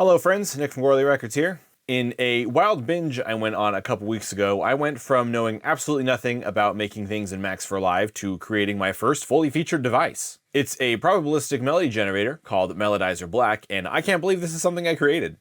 Hello friends, Nick from Gorley Records here. In a wild binge I went on a couple weeks ago, I went from knowing absolutely nothing about making things in Max For Live to creating my first fully featured device. It's a probabilistic melody generator called Melodizer Black, and I can't believe this is something I created.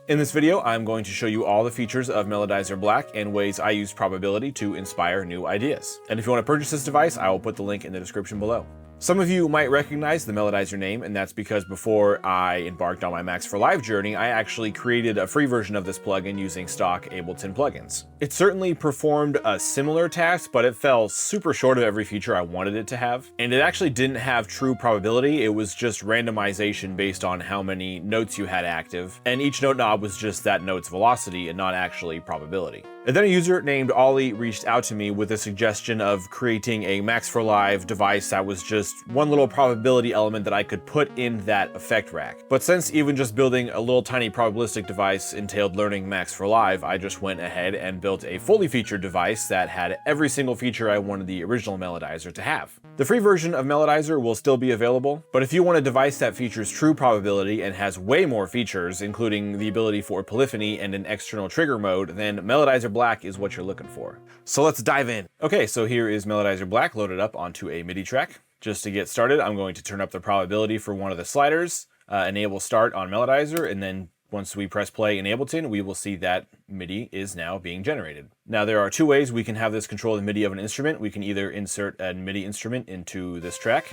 In this video, I'm going to show you all the features of Melodizer Black and ways I use probability to inspire new ideas. And if you want to purchase this device, I will put the link in the description below. Some of you might recognize the Melodizer name, and that's because before I embarked on my Max For Live journey, I actually created a free version of this plugin using stock Ableton plugins. It certainly performed a similar task, but it fell super short of every feature I wanted it to have. And it actually didn't have true probability, it was just randomization based on how many notes you had active, and each note knob was just that note's velocity and not actually probability. And then a user named Ollie reached out to me with a suggestion of creating a Max For Live device that was just one little probability element that I could put in that effect rack. But since even just building a little tiny probabilistic device entailed learning Max For Live, I just went ahead and built a fully featured device that had every single feature I wanted the original Melodizer to have. The free version of Melodizer will still be available, but if you want a device that features true probability and has way more features, including the ability for polyphony and an external trigger mode, then Melodizer Black is what you're looking for. So let's dive in. Okay, so here is Melodizer Black loaded up onto a MIDI track. Just to get started, I'm going to turn up the probability for one of the sliders, enable start on Melodizer, and then once we press play in Ableton, we will see that MIDI is now being generated. Now there are two ways we can have this control the MIDI of an instrument. We can either insert a MIDI instrument into this track,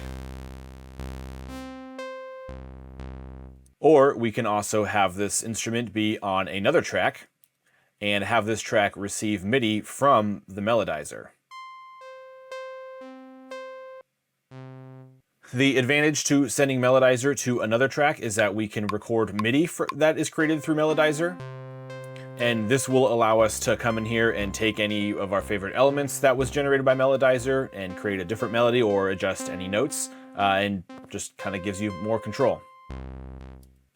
or we can also have this instrument be on another track and have this track receive MIDI from the Melodizer. The advantage to sending Melodizer to another track is that we can record MIDI that is created through Melodizer. And this will allow us to come in here and take any of our favorite elements that was generated by Melodizer and create a different melody or adjust any notes, and just kind of gives you more control.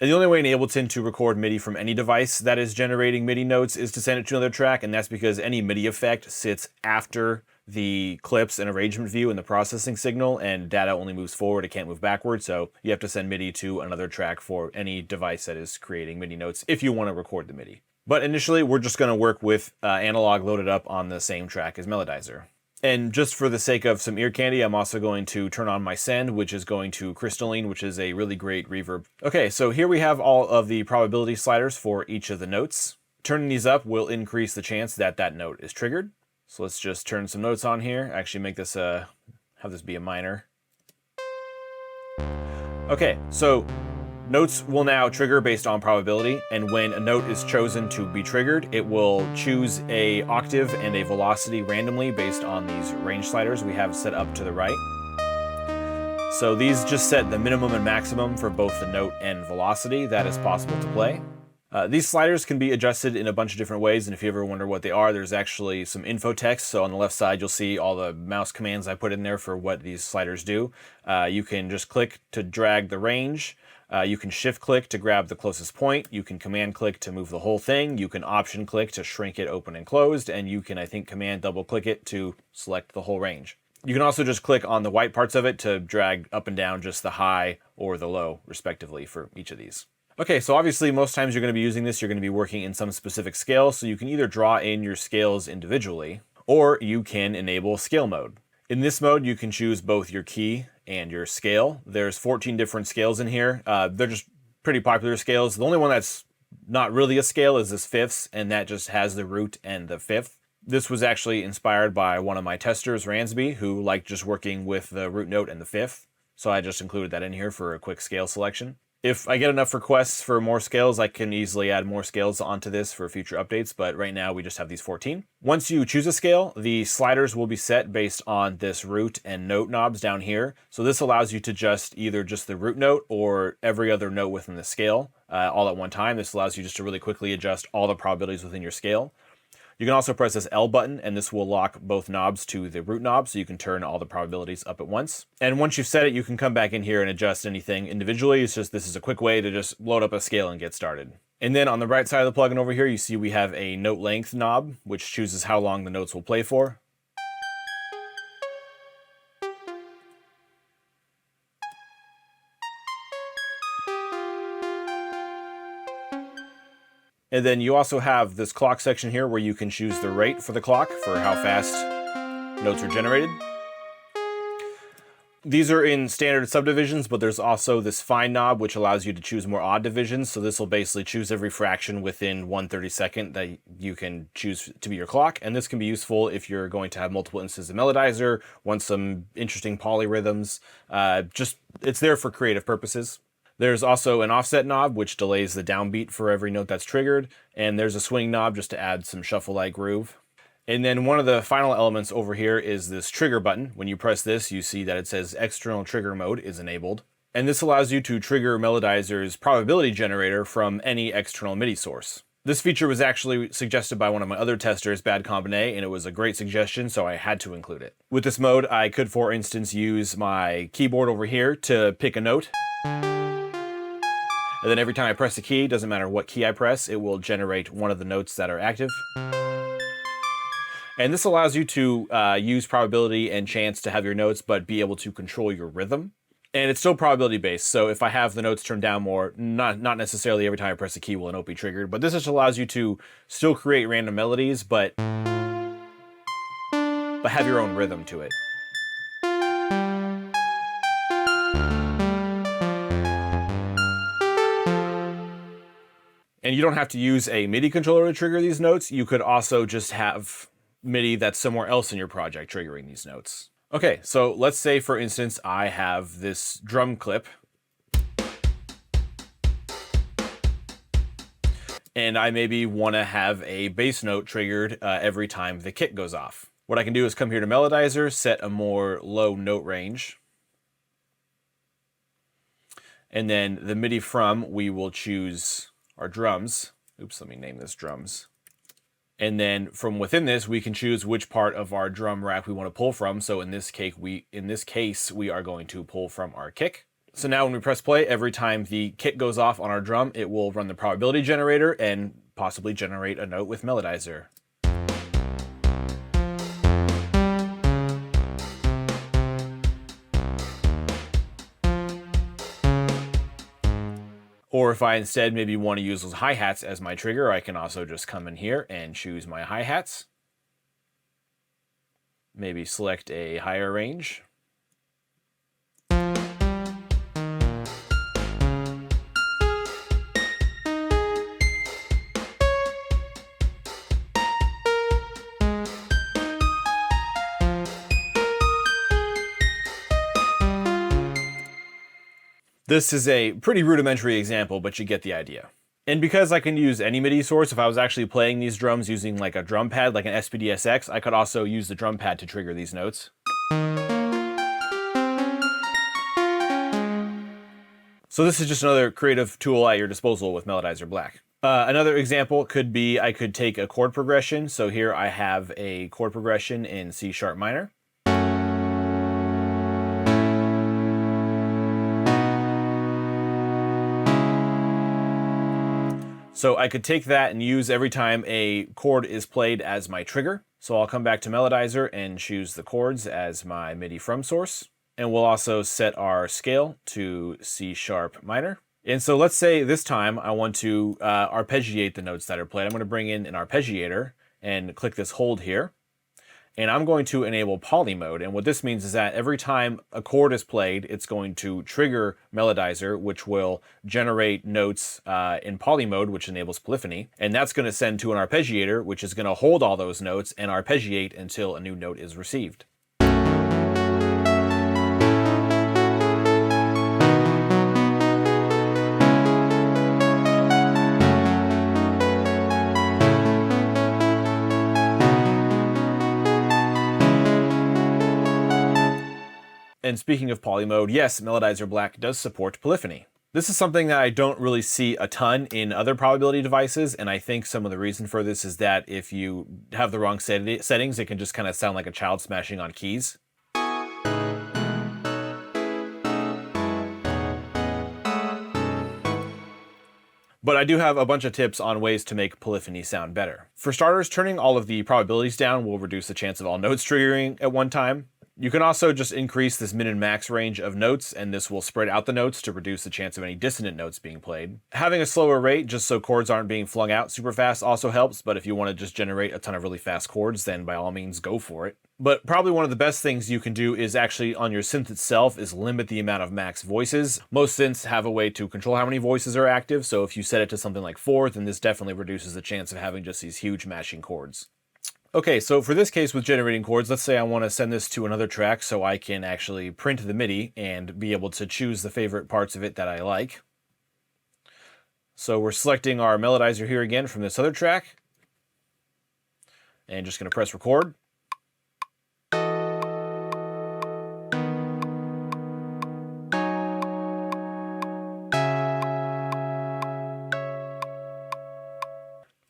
And the only way in Ableton to record MIDI from any device that is generating MIDI notes is to send it to another track, and that's because any MIDI effect sits after the clips and arrangement view in the processing signal, and data only moves forward, it can't move backward, so you have to send MIDI to another track for any device that is creating MIDI notes if you want to record the MIDI. But initially, we're just going to work with analog loaded up on the same track as Melodizer. And just for the sake of some ear candy, I'm also going to turn on my send, which is going to crystalline, which is a really great reverb. Okay, so here we have all of the probability sliders for each of the notes. Turning these up will increase the chance that that note is triggered. So let's just turn some notes on here. Actually make this have this be a minor. Okay, so notes will now trigger based on probability, and when a note is chosen to be triggered, it will choose a octave and a velocity randomly based on these range sliders we have set up to the right. So these just set the minimum and maximum for both the note and velocity that is possible to play. These sliders can be adjusted in a bunch of different ways, and if you ever wonder what they are, there's actually some info text. So on the left side, you'll see all the mouse commands I put in there for what these sliders do. You can just click to drag the range. You can shift click to grab the closest point. You can command click to move the whole thing. You can option click to shrink it open and closed. And you can, I think, command double click it to select the whole range. You can also just click on the white parts of it to drag up and down just the high or the low, respectively, for each of these. Okay, so obviously most times you're going to be using this, you're going to be working in some specific scale, so you can either draw in your scales individually, or you can enable scale mode. In this mode, you can choose both your key and your scale. There's 14 different scales in here. They're just pretty popular scales. The only one that's not really a scale is this fifths, and that just has the root and the fifth. This was actually inspired by one of my testers, Ransby, who liked just working with the root note and the fifth, so I just included that in here for a quick scale selection. If I get enough requests for more scales, I can easily add more scales onto this for future updates, but right now we just have these 14. Once you choose a scale, the sliders will be set based on this root and note knobs down here. So this allows you to adjust either just the root note or every other note within the scale all at one time. This allows you just to really quickly adjust all the probabilities within your scale. You can also press this L button, and this will lock both knobs to the root knob, so you can turn all the probabilities up at once. And once you've set it, you can come back in here and adjust anything individually. It's just, this is a quick way to just load up a scale and get started. And then on the right side of the plugin over here, you see we have a note length knob, which chooses how long the notes will play for. And then you also have this clock section here where you can choose the rate for the clock for how fast notes are generated. These are in standard subdivisions, but there's also this fine knob which allows you to choose more odd divisions. So this will basically choose every fraction within 1/32 that you can choose to be your clock. And this can be useful if you're going to have multiple instances of Melodizer, want some interesting polyrhythms. It's there for creative purposes. There's also an offset knob, which delays the downbeat for every note that's triggered. And there's a swing knob just to add some shuffle-like groove. And then one of the final elements over here is this trigger button. When you press this, you see that it says external trigger mode is enabled. And this allows you to trigger Melodizer's probability generator from any external MIDI source. This feature was actually suggested by one of my other testers, Bad Combine, and it was a great suggestion, so I had to include it. With this mode, I could, for instance, use my keyboard over here to pick a note. And then every time I press a key, doesn't matter what key I press, it will generate one of the notes that are active. And this allows you to use probability and chance to have your notes, but be able to control your rhythm. And it's still probability based, so if I have the notes turned down more, not necessarily every time I press a key will a note be triggered, but this just allows you to still create random melodies, but have your own rhythm to it. And you don't have to use a MIDI controller to trigger these notes. You could also just have MIDI that's somewhere else in your project triggering these notes. Okay, so let's say, for instance, I have this drum clip. And I maybe want to have a bass note triggered every time the kick goes off. What I can do is come here to Melodizer, set a more low note range. And then the MIDI from, we will choose our drums. Oops, let me name this drums. And then from within this, we can choose which part of our drum rack we want to pull from. So in this case, we are going to pull from our kick. So now when we press play, every time the kick goes off on our drum, it will run the probability generator and possibly generate a note with Melodizer. Or if I instead maybe want to use those hi-hats as my trigger, I can also just come in here and choose my hi-hats. Maybe select a higher range. This is a pretty rudimentary example, but you get the idea. And because I can use any MIDI source, if I was actually playing these drums using like a drum pad, like an SPDSX, I could also use the drum pad to trigger these notes. So this is just another creative tool at your disposal with Melodizer Black. Another example could be I could take a chord progression. So here I have a chord progression in C# minor. So I could take that and use every time a chord is played as my trigger. So I'll come back to Melodizer and choose the chords as my MIDI from source. And we'll also set our scale to C# minor. And so let's say this time I want to arpeggiate the notes that are played. I'm going to bring in an arpeggiator and click this hold here. And I'm going to enable poly mode. And what this means is that every time a chord is played, it's going to trigger Melodizer, which will generate notes in poly mode, which enables polyphony. And that's going to send to an arpeggiator, which is going to hold all those notes and arpeggiate until a new note is received. And speaking of poly mode, yes, Melodizer Black does support polyphony. This is something that I don't really see a ton in other probability devices, and I think some of the reason for this is that if you have the wrong settings, it can just kind of sound like a child smashing on keys. But I do have a bunch of tips on ways to make polyphony sound better. For starters, turning all of the probabilities down will reduce the chance of all notes triggering at one time. You can also just increase this min and max range of notes, and this will spread out the notes to reduce the chance of any dissonant notes being played. Having a slower rate, just so chords aren't being flung out super fast, also helps, but if you want to just generate a ton of really fast chords, then by all means go for it. But probably one of the best things you can do is actually on your synth itself is limit the amount of max voices. Most synths have a way to control how many voices are active, so if you set it to something like 4, then this definitely reduces the chance of having just these huge mashing chords. Okay, so for this case with generating chords, let's say I want to send this to another track so I can actually print the MIDI and be able to choose the favorite parts of it that I like. So we're selecting our melodizer here again from this other track, and just going to press record.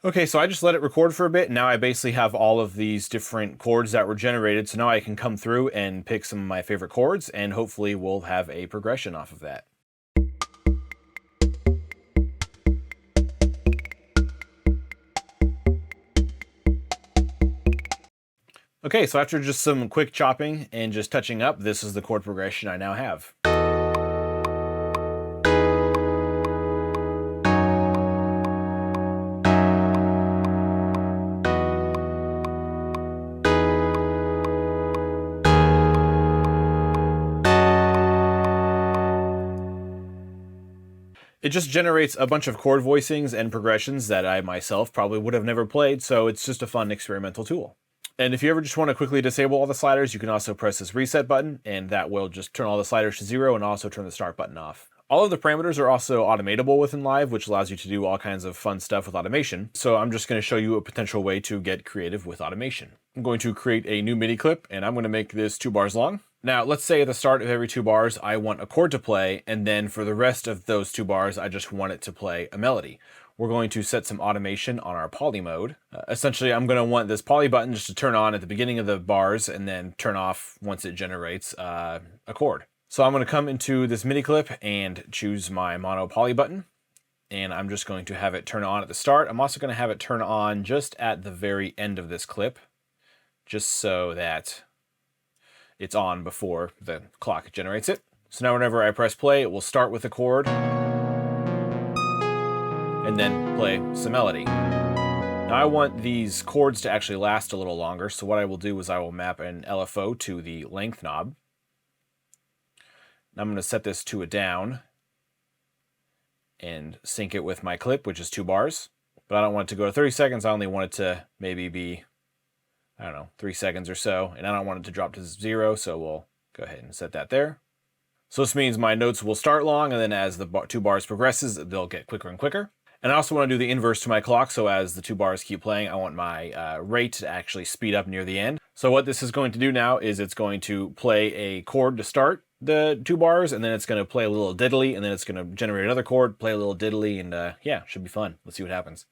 Okay, so I just let it record for a bit, and now I basically have all of these different chords that were generated, so now I can come through and pick some of my favorite chords, and hopefully we'll have a progression off of that. Okay, so after just some quick chopping and just touching up, this is the chord progression I now have. It just generates a bunch of chord voicings and progressions that I myself probably would have never played, so it's just a fun experimental tool. And if you ever just want to quickly disable all the sliders, you can also press this reset button, and that will just turn all the sliders to 0 and also turn the start button off. All of the parameters are also automatable within Live, which allows you to do all kinds of fun stuff with automation. So I'm just going to show you a potential way to get creative with automation. I'm going to create a new MIDI clip, and I'm going to make this 2 bars long. Now, let's say at the start of every 2 bars, I want a chord to play, and then for the rest of those 2 bars, I just want it to play a melody. We're going to set some automation on our poly mode. Essentially, I'm going to want this poly button just to turn on at the beginning of the bars and then turn off once it generates a chord. So I'm going to come into this MIDI clip and choose my mono poly button, and I'm just going to have it turn on at the start. I'm also going to have it turn on just at the very end of this clip, just so that it's on before the clock generates it. So now whenever I press play, it will start with a chord and then play some melody. Now I want these chords to actually last a little longer, so what I will do is I will map an LFO to the length knob. And I'm going to set this to a down and sync it with my clip, which is 2 bars. But I don't want it to go to 30 seconds, I only want it to maybe be, I don't know, 3 seconds or so, and I don't want it to drop to 0, so we'll go ahead and set that there. So this means my notes will start long, and then as the 2 bars progresses, they'll get quicker and quicker. And I also want to do the inverse to my clock, so as the 2 bars keep playing, I want my rate to actually speed up near the end. So what this is going to do now is it's going to play a chord to start the 2 bars, and then it's going to play a little diddly, and then it's going to generate another chord, play a little diddly, and yeah, should be fun. Let's see what happens.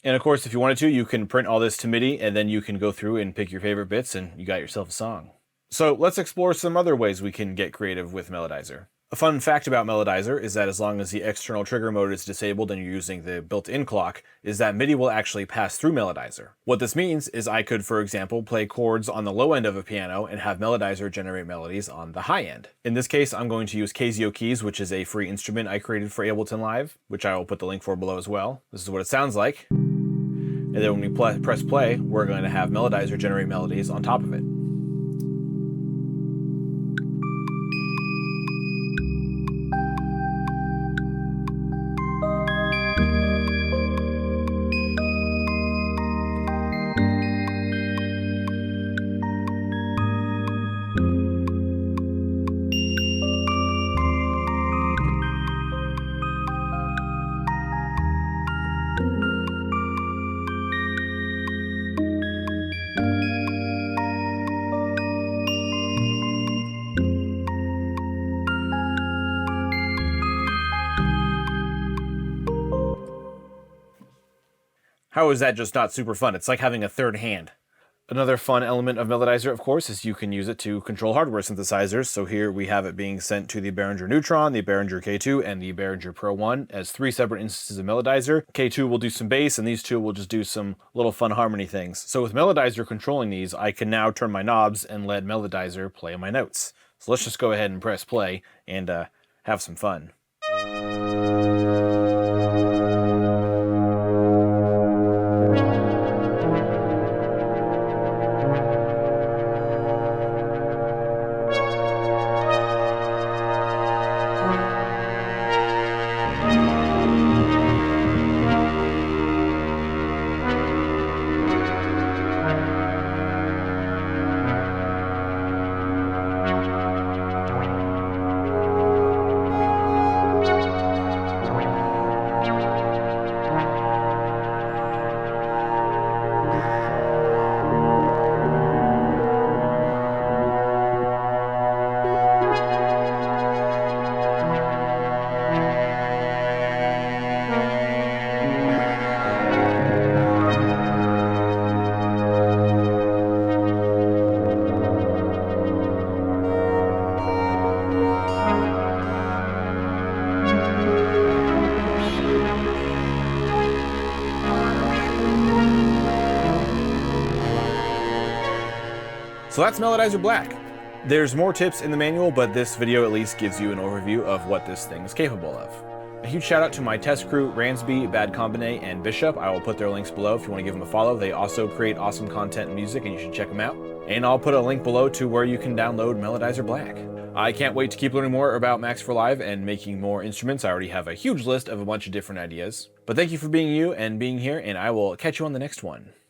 And of course, if you wanted to, you can print all this to MIDI, and then you can go through and pick your favorite bits, and you got yourself a song. So let's explore some other ways we can get creative with Melodizer. A fun fact about Melodizer is that as long as the external trigger mode is disabled and you're using the built-in clock, is that MIDI will actually pass through Melodizer. What this means is I could, for example, play chords on the low end of a piano and have Melodizer generate melodies on the high end. In this case, I'm going to use Casio Keys, which is a free instrument I created for Ableton Live, which I will put the link for below as well. This is what it sounds like. And then when we press play, we're going to have Melodizer generate melodies on top of it. How is that just not super fun? It's like having a third hand. Another fun element of Melodizer, of course, is you can use it to control hardware synthesizers. So here we have it being sent to the Behringer Neutron, the Behringer K2, and the Behringer Pro 1 as 3 separate instances of Melodizer. K2 will do some bass, and these two will just do some little fun harmony things. So with Melodizer controlling these, I can now turn my knobs and let Melodizer play my notes. So let's just go ahead and press play and have some fun. So that's Melodizer Black. There's more tips in the manual, but this video at least gives you an overview of what this thing is capable of. A huge shout out to my test crew, Ransby, Bad Combine, and Bishop. I will put their links below if you want to give them a follow. They also create awesome content and music, and you should check them out. And I'll put a link below to where you can download Melodizer Black. I can't wait to keep learning more about Max For Live and making more instruments. I already have a huge list of a bunch of different ideas. But thank you for being you and being here, and I will catch you on the next one.